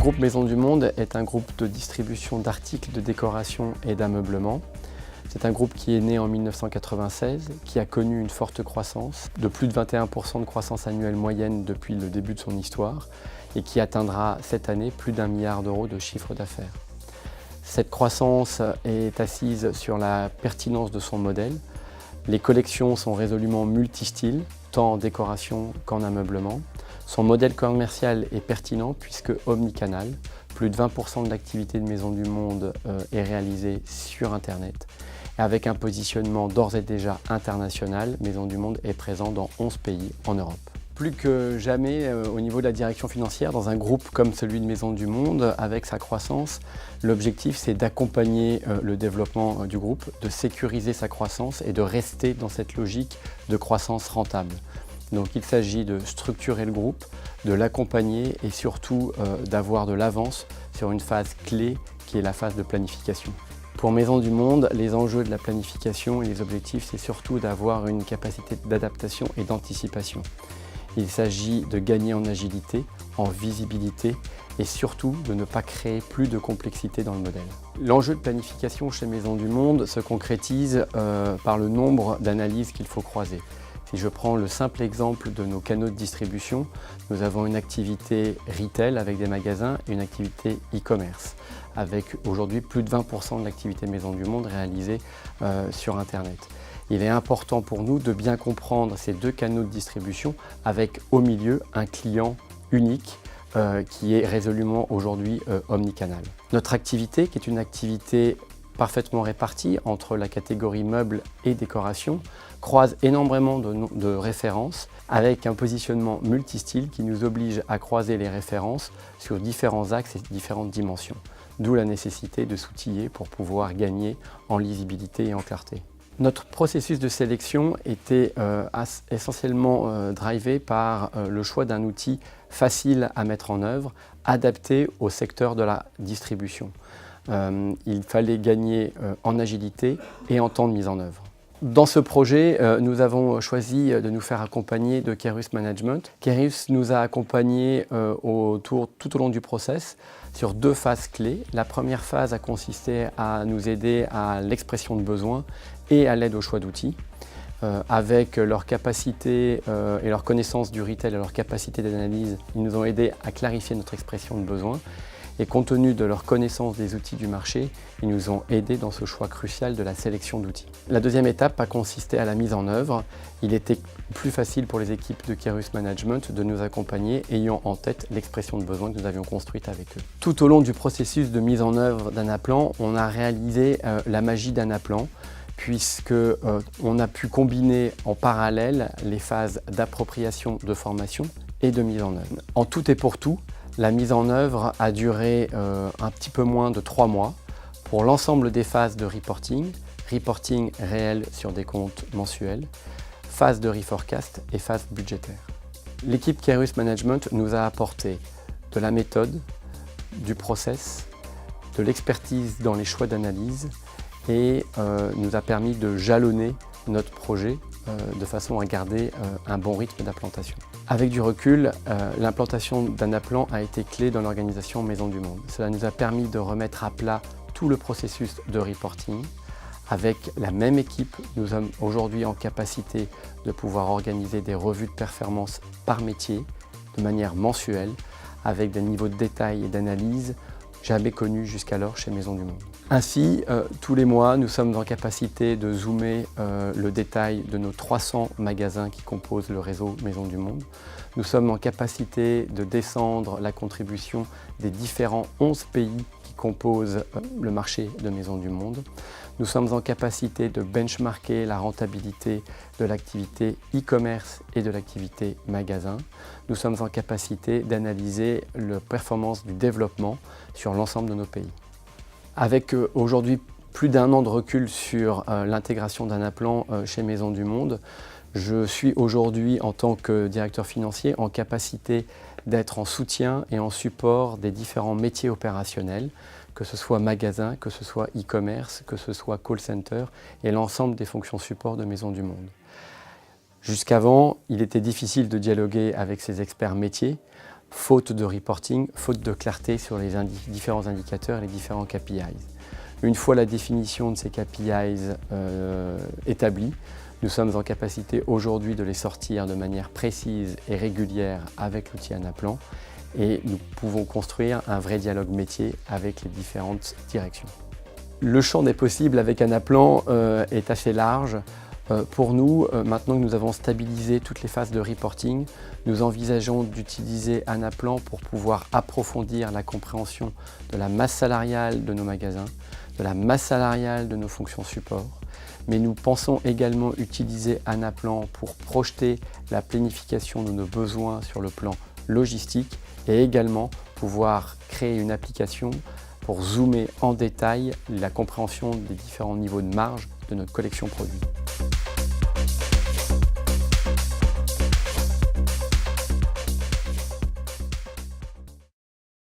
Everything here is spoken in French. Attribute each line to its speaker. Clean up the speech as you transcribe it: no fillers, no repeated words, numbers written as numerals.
Speaker 1: groupe Maisons du Monde est un groupe de distribution d'articles de décoration et d'ameublement. C'est un groupe qui est né en 1996, qui a connu une forte croissance, de plus de 21% de croissance annuelle moyenne depuis le début de son histoire, et qui atteindra cette année plus d'1 milliard d'euros de chiffre d'affaires. Cette croissance est assise sur la pertinence de son modèle. Les collections sont résolument multistyles, tant en décoration qu'en ameublement. Son modèle commercial est pertinent puisque omnicanal. Plus de 20% de l'activité de Maisons du Monde est réalisée sur Internet. Et avec un positionnement d'ores et déjà international, Maisons du Monde est présent dans 11 pays en Europe. Plus que jamais, au niveau de la direction financière, dans un groupe comme celui de Maisons du Monde, avec sa croissance, l'objectif c'est d'accompagner le développement du groupe, de sécuriser sa croissance et de rester dans cette logique de croissance rentable. Donc il s'agit de structurer le groupe, de l'accompagner et surtout d'avoir de l'avance sur une phase clé qui est la phase de planification. Pour Maisons du Monde, les enjeux de la planification et les objectifs, c'est surtout d'avoir une capacité d'adaptation et d'anticipation. Il s'agit de gagner en agilité, en visibilité et surtout de ne pas créer plus de complexité dans le modèle. L'enjeu de planification chez Maisons du Monde se concrétise par le nombre d'analyses qu'il faut croiser. Si je prends le simple exemple de nos canaux de distribution, nous avons une activité retail avec des magasins et une activité e-commerce, avec aujourd'hui plus de 20% de l'activité Maisons du Monde réalisée sur Internet. Il est important pour nous de bien comprendre ces deux canaux de distribution avec au milieu un client unique qui est résolument aujourd'hui omnicanal. Notre activité, qui est une activité parfaitement répartie entre la catégorie meubles et décoration, croise énormément de références avec un positionnement multistyle qui nous oblige à croiser les références sur différents axes et différentes dimensions. D'où la nécessité de s'outiller pour pouvoir gagner en lisibilité et en clarté. Notre processus de sélection était essentiellement drivé par le choix d'un outil facile à mettre en œuvre, adapté au secteur de la distribution. Il fallait gagner en agilité et en temps de mise en œuvre. Dans ce projet, nous avons choisi de nous faire accompagner de Kairos Management. Kairos nous a accompagnés tout au long du process sur deux phases clés. La première phase a consisté à nous aider à l'expression de besoins et à l'aide au choix d'outils. Avec leur capacité et leur connaissance du retail et leur capacité d'analyse, ils nous ont aidés à clarifier notre expression de besoin. Et compte tenu de leur connaissance des outils du marché, ils nous ont aidés dans ce choix crucial de la sélection d'outils. La deuxième étape a consisté à la mise en œuvre. Il était plus facile pour les équipes de Kairos Management de nous accompagner, ayant en tête l'expression de besoin que nous avions construite avec eux. Tout au long du processus de mise en œuvre d'Anaplan, on a réalisé la magie d'Anaplan, puisqu'on a pu combiner en parallèle les phases d'appropriation, de formation et de mise en œuvre. En tout et pour tout, la mise en œuvre a duré un petit peu moins de 3 mois pour l'ensemble des phases de reporting réel sur des comptes mensuels, phase de reforecast et phase budgétaire. L'équipe Kairos Management nous a apporté de la méthode, du process, de l'expertise dans les choix d'analyse et nous a permis de jalonner notre projet de façon à garder un bon rythme d'implantation. Avec du recul, l'implantation d'Anaplan a été clé dans l'organisation Maisons du Monde. Cela nous a permis de remettre à plat tout le processus de reporting. Avec la même équipe, nous sommes aujourd'hui en capacité de pouvoir organiser des revues de performance par métier, de manière mensuelle, avec des niveaux de détail et d'analyse jamais connus jusqu'alors chez Maisons du Monde. Ainsi, tous les mois, nous sommes en capacité de zoomer le détail de nos 300 magasins qui composent le réseau Maisons du Monde. Nous sommes en capacité de descendre la contribution des différents 11 pays qui composent le marché de Maisons du Monde. Nous sommes en capacité de benchmarker la rentabilité de l'activité e-commerce et de l'activité magasin. Nous sommes en capacité d'analyser la performance du développement sur l'ensemble de nos pays. Avec aujourd'hui plus d'1 an de recul sur l'intégration d'Anaplan chez Maisons du Monde, je suis aujourd'hui en tant que directeur financier en capacité d'être en soutien et en support des différents métiers opérationnels, que ce soit magasin, que ce soit e-commerce, que ce soit call center et l'ensemble des fonctions support de Maisons du Monde. Jusqu'avant, il était difficile de dialoguer avec ces experts métiers faute de reporting, faute de clarté sur les différents indicateurs et les différents KPIs. Une fois la définition de ces KPIs établie, nous sommes en capacité aujourd'hui de les sortir de manière précise et régulière avec l'outil Anaplan et nous pouvons construire un vrai dialogue métier avec les différentes directions. Le champ des possibles avec Anaplan est assez large. Pour nous, maintenant que nous avons stabilisé toutes les phases de reporting, nous envisageons d'utiliser Anaplan pour pouvoir approfondir la compréhension de la masse salariale de nos magasins, de la masse salariale de nos fonctions support. Mais nous pensons également utiliser Anaplan pour projeter la planification de nos besoins sur le plan logistique et également pouvoir créer une application pour zoomer en détail la compréhension des différents niveaux de marge de notre collection produit.